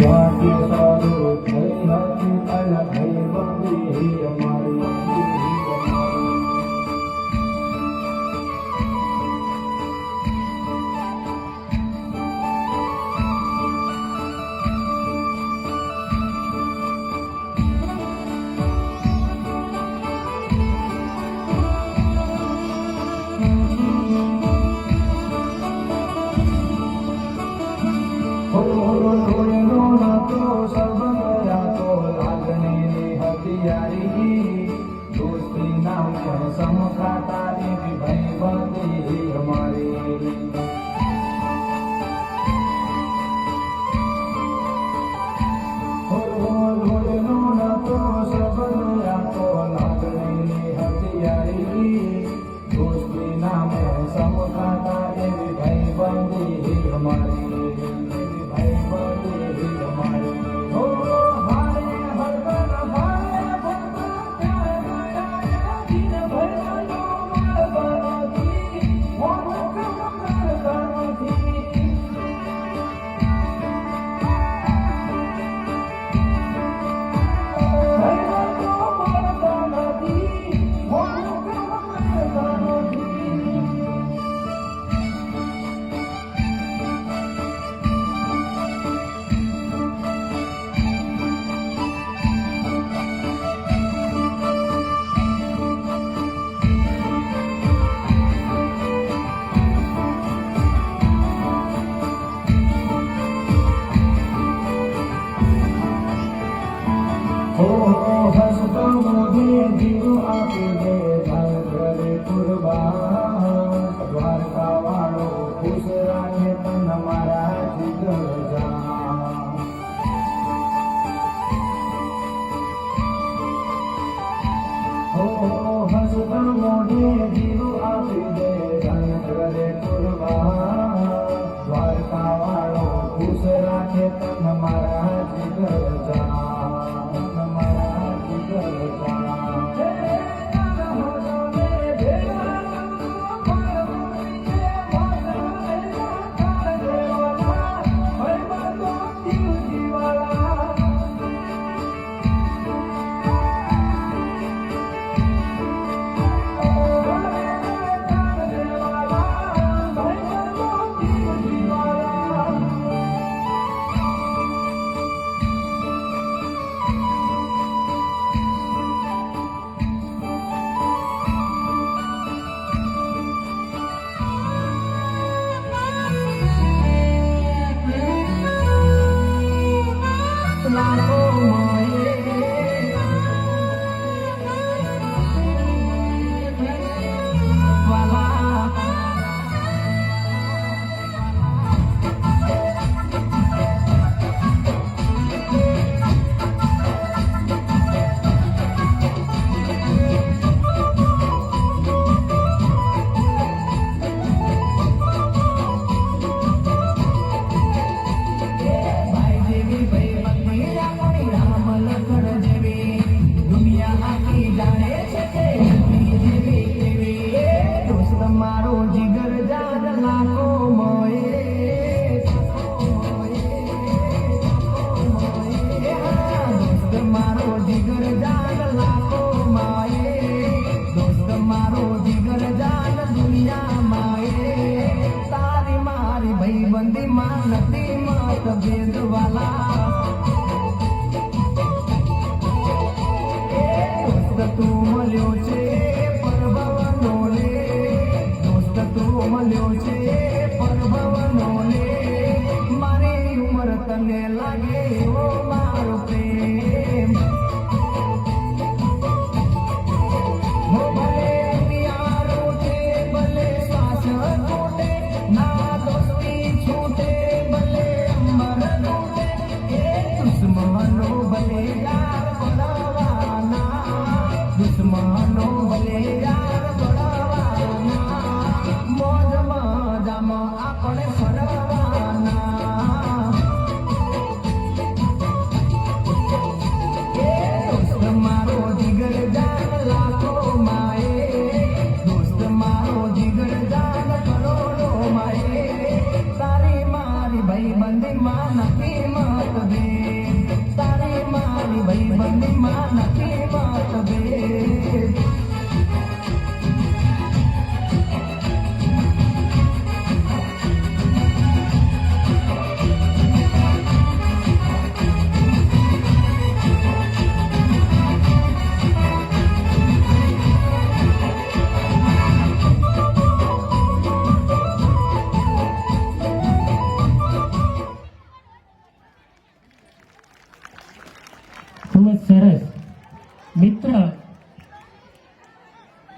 સ્વાતિ સ્વરૂપ થઈ હતી અલગ થઈ બંધી અમારી दोस्ती नाम समखाता एवी भाई बंदी हमारी दोस्ती नाम समखाता एवी भाई बंदी हमारी भाई बंदी हमारी हंसता मुझे जीव आपे दे करे कुर्बान द्वारका वालो खुश राखे तन मारा जिगर जान हंसता मुझे जीव आपे दे करे कुर्बान द्वारका वालो खुश राखे तन मारा जिगर जान तने लागे ओ मारो प्रेम हो भले प्यारो छे भले श्वास छोटे ना दोस्ती छूटे भले अमर लूटे दुश्मनो भले यार बड़वाना दुश्मनो भले यार बड़वाना मौज मजामा आपणे फरवाना भाई बंदी मां नकी मत दे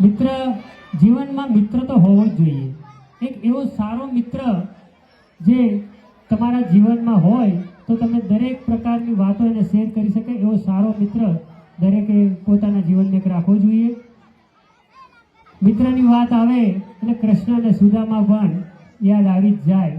મિત્ર જીવનમાં મિત્ર તો હોવો જ જોઈએ. એક એવો સારો મિત્ર જે તમારા જીવનમાં હોય તો તમે દરેક પ્રકારની વાતો એને શેર કરી શકે એવો સારો મિત્ર દરેકે પોતાના જીવનમાં એક રાખવો જોઈએ. મિત્રની વાત આવે એટલે કૃષ્ણ અને સુદામા પણ યાદ આવી જ જાય.